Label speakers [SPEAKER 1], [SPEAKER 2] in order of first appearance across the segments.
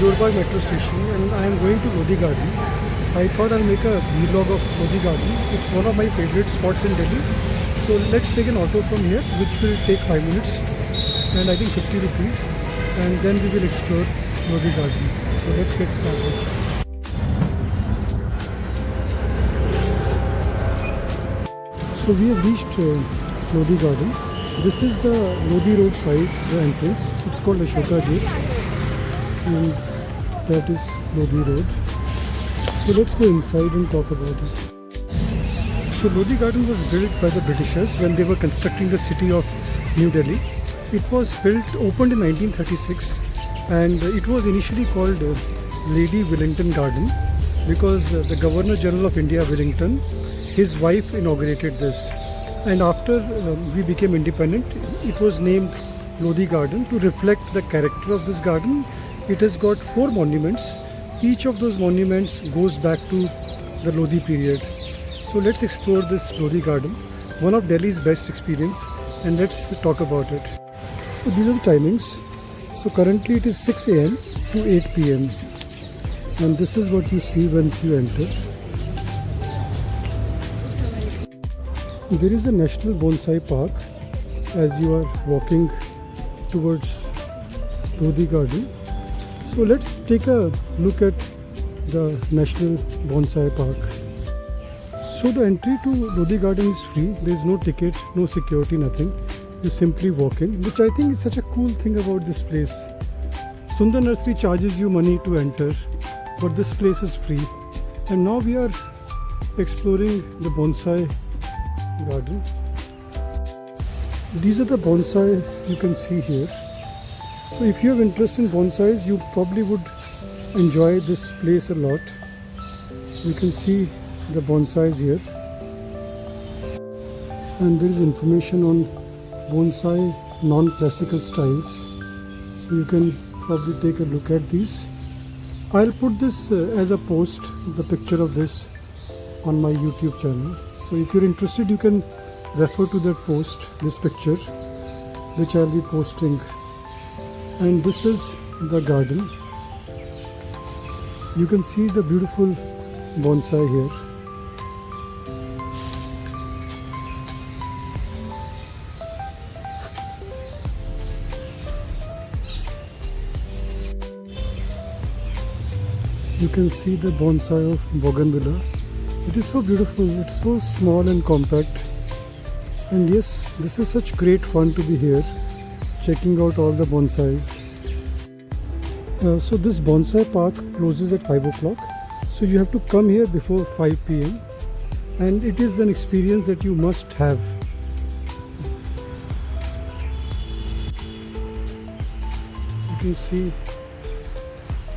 [SPEAKER 1] Jorba metro station and I am going to Lodi Garden. I thought I'll make a vlog of Lodi Garden. It's one of my favorite spots in Delhi. So let's take an auto from here, which will take 5 minutes and I think 50 rupees. And then we will explore Lodi Garden. So let's get started. So we have reached Lodi Garden. This is the Lodi Road side, the entrance. It's called Ashoka Gate. And that is Lodi Road. So let's go inside and talk about it. So Lodi Garden was built by the Britishers when they were constructing the city of New Delhi. It was opened in 1936 and it was initially called Lady Willingdon Garden because the Governor General of India, Willingdon, his wife inaugurated this. And after we became independent, it was named Lodi Garden to reflect the character of this garden. It has got 4 monuments. Each of those monuments goes back to the Lodi period. So let's explore this Lodi Garden, one of Delhi's best experience, and let's talk about it. So these are the timings. So currently it is 6 AM to 8 PM. And this is what you see once you enter. There is a National Bonsai Park as you are walking towards Lodi Garden. So let's take a look at the National Bonsai Park. So the entry to Lodi Garden is free. There is no ticket, no security, nothing. You simply walk in, which I think is such a cool thing about this place. Sundar Nursery charges you money to enter, but this place is free. And now we are exploring the bonsai garden. These are the bonsais you can see here. So if you have interest in bonsais, you probably would enjoy this place a lot. You can see the bonsais here, and there is information on bonsai non-classical styles, so you can probably take a look at these. I'll put this as a post, the picture of this, on my YouTube channel. So if you're interested, you can refer to that post, this picture, which I'll be posting. And this is the garden. You can see the beautiful bonsai here. You can see the bonsai of bougainvillea. It is so beautiful, it's so small and compact. And yes, this is such great fun to be here, checking out all the bonsais. So this bonsai park closes at 5 o'clock. So you have to come here before 5 PM. And it is an experience that you must have. You can see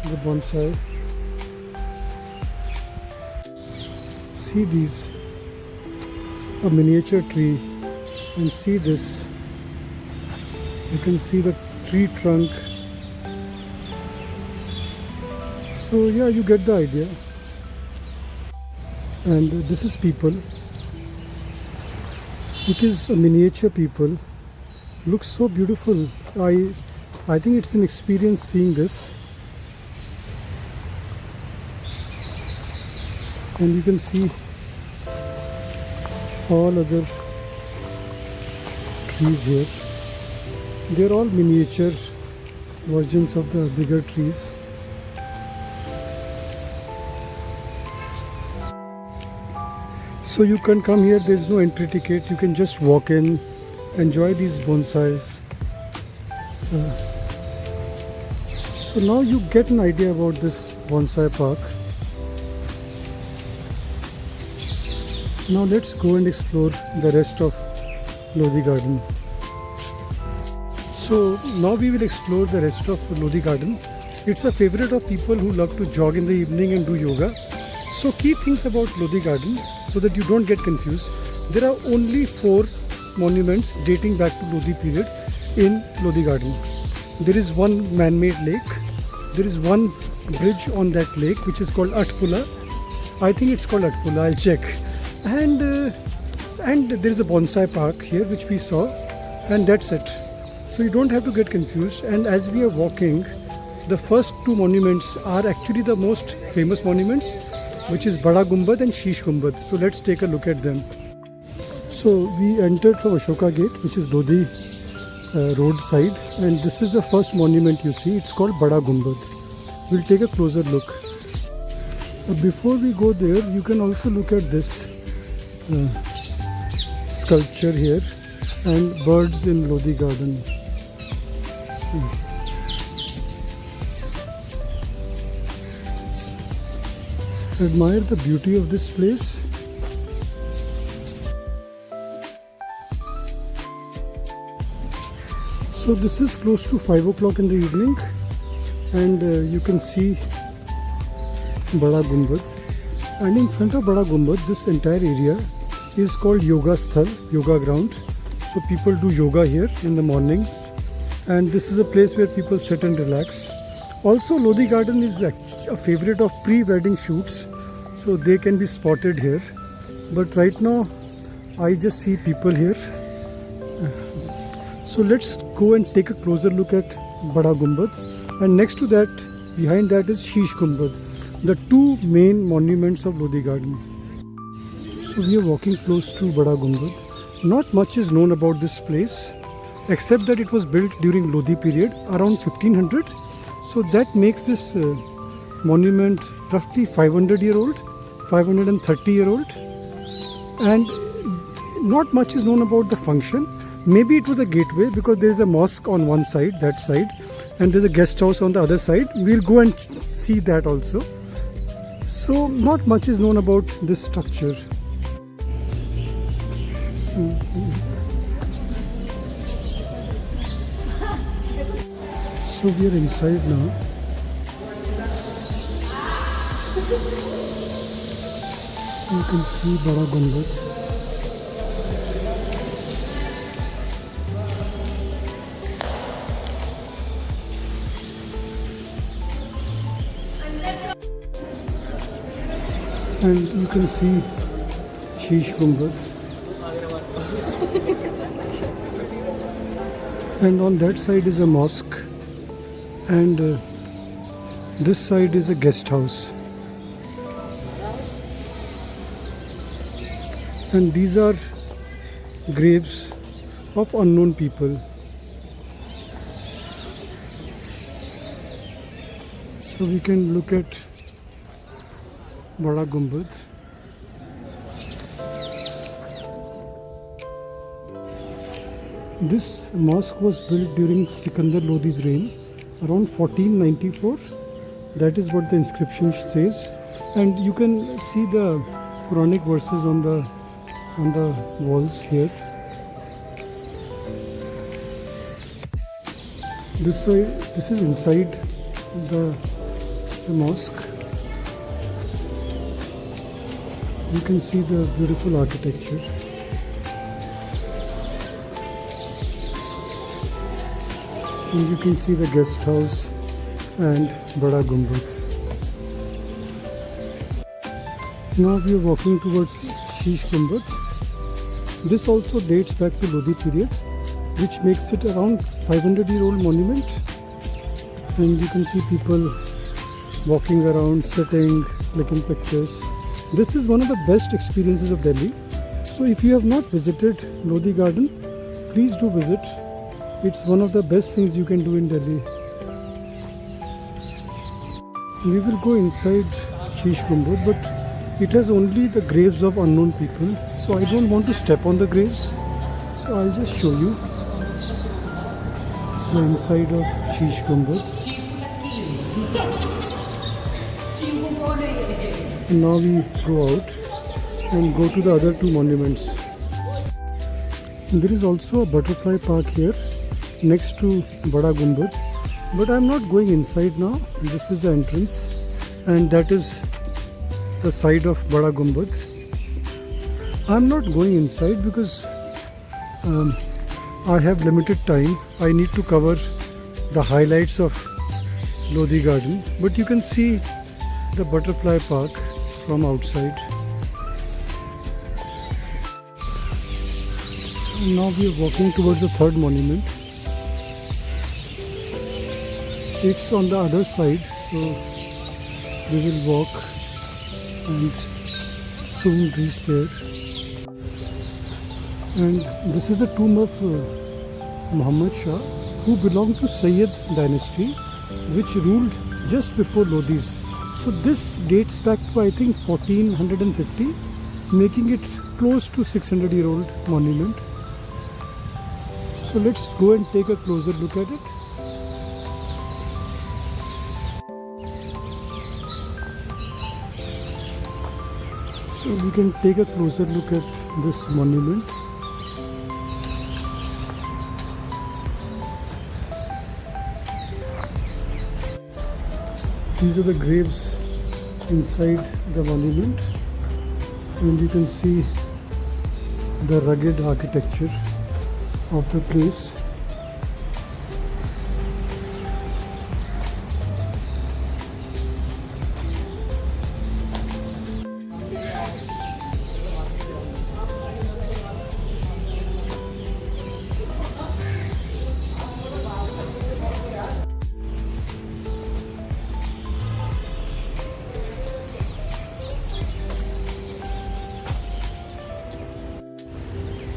[SPEAKER 1] the bonsai. See these, a miniature tree, and see this. You can see the tree trunk. So yeah, you get the idea. And this is people. It is a miniature people. Looks so beautiful. I think it's an experience seeing this. And you can see all other trees here. They're all miniature versions of the bigger trees. So you can come here, there's no entry ticket, you can just walk in, enjoy these bonsais. So now you get an idea about this bonsai park. Now let's go and explore the rest of Lodi Garden. So now we will explore the rest of Lodi Garden. It's a favorite of people who love to jog in the evening and do yoga. So key things about Lodi Garden, so that you don't get confused. There are only 4 monuments dating back to Lodi period in Lodi Garden. There is one man-made lake. There is one bridge on that lake which is called Atpula. I think it's called Atpula, I'll check. And there is a bonsai park here which we saw, and that's it. So you don't have to get confused. And as we are walking, the first two monuments are actually the most famous monuments, which is Bada Gumbad and Sheesh Gumbad. So let's take a look at them. So we entered from Ashoka Gate, which is Lodi road side, and this is the first monument you see. It's called Bada Gumbad. We'll take a closer look. Before we go there, you can also look at this sculpture here and birds in Lodi Garden. See. Admire the beauty of this place. So this is close to 5 o'clock in the evening, and you can see Bada Gumbad. And in front of Bada Gumbad, this entire area is called Yoga Sthal, yoga ground. So people do yoga here in the mornings, and this is a place where people sit and relax. Also, Lodi Garden is a favorite of pre-wedding shoots, so they can be spotted here. But right now, I just see people here. So let's go and take a closer look at Bada Gumbad, and next to that, behind that is Sheesh Gumbad, the two main monuments of Lodi Garden. So we are walking close to Bada Gumbad. Not much is known about this place, except that it was built during Lodi period around 1500. So that makes this monument roughly 500-year-old, 530-year-old, and not much is known about the function. Maybe it was a gateway because there is a mosque on one side, that side, and there's a guest house on the other side. We'll go and see that also. So not much is known about this structure. So we are inside now. You can see Bada Gumbad. And you can see Sheesh Gumbad. And on that side is a mosque, and this side is a guest house. And these are graves of unknown people. So we can look at Bada Gumbad. This mosque was built during Sikandar Lodi's reign around 1494. That is what the inscription says, and you can see the Quranic verses on the walls here. This is inside the mosque. You can see the beautiful architecture. And you can see the guest house and Bada Gumbad. Now we are walking towards Sheesh Gumbad. This also dates back to Lodi period, which makes it around 500-year-old monument. And you can see people walking around, sitting, clicking pictures. This is one of the best experiences of Delhi. So if you have not visited Lodi Garden, please do visit. It's one of the best things you can do in Delhi. We will go inside Sheesh Gumbad, but it has only the graves of unknown people. So I don't want to step on the graves. So I'll just show you the inside of Sheesh Gumbad. And now we go out and go to the other two monuments. And there is also a butterfly park here next to Bada Gumbad, but I'm not going inside now. This is the entrance, and that is the side of Bada Gumbad. I'm not going inside because I have limited time. I need to cover the highlights of Lodi Garden, but you can see the butterfly park from outside. Now we are walking towards the third monument. It's on the other side, so we will walk and soon reach there. And this is the tomb of Muhammad Shah, who belonged to Sayyid dynasty, which ruled just before Lodi's. So this dates back to I think 1450, making it close to 600-year-old monument. So let's go and take a closer look at it. So we can take a closer look at this monument. These are the graves inside the monument, and you can see the rugged architecture of the place.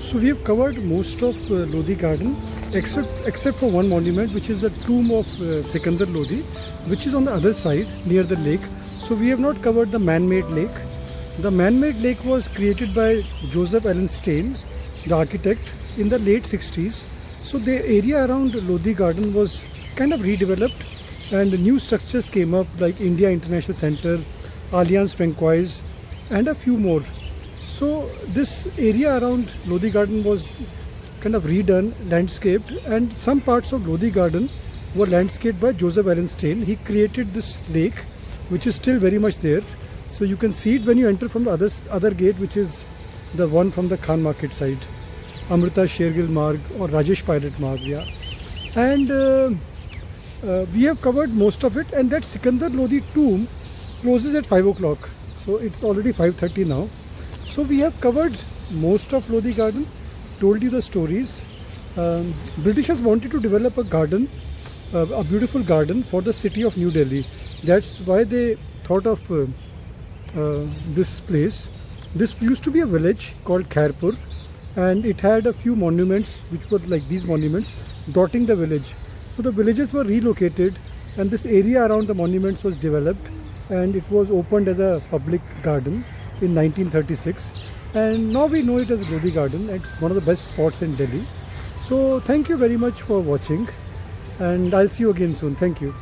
[SPEAKER 1] So we have covered most of Lodi Garden except for one monument, which is the tomb of Sikandar Lodi, which is on the other side near the lake. So we have not covered the man-made lake. The man-made lake was created by Joseph Allen Stein, the architect, in the late 60s. So the area around Lodi Garden was kind of redeveloped, and new structures came up like India International Center, Allianz Francoise, and a few more. So this area around Lodi Garden was kind of redone, landscaped, and some parts of Lodi Garden were landscaped by Joseph Allen Stein. He created this lake, which is still very much there. So you can see it when you enter from the other gate, which is the one from the Khan Market side, Amrita Shergill Marg or Rajesh Pilot Marg, yeah. And we have covered most of it, and that Sikandar Lodi tomb closes at 5 o'clock. So it's already 5:30 now. So we have covered most of Lodi Garden, told you the stories. Britishers wanted to develop a garden, a beautiful garden for the city of New Delhi. That's why they thought of this place. This used to be a village called Khairpur, and it had a few monuments which were like these monuments dotting the village. So the villages were relocated, and this area around the monuments was developed, and it was opened as a public garden in 1936, and now we know it as Lodi Garden. It's one of the best spots in Delhi. So thank you very much for watching, and I'll see you again soon. Thank you.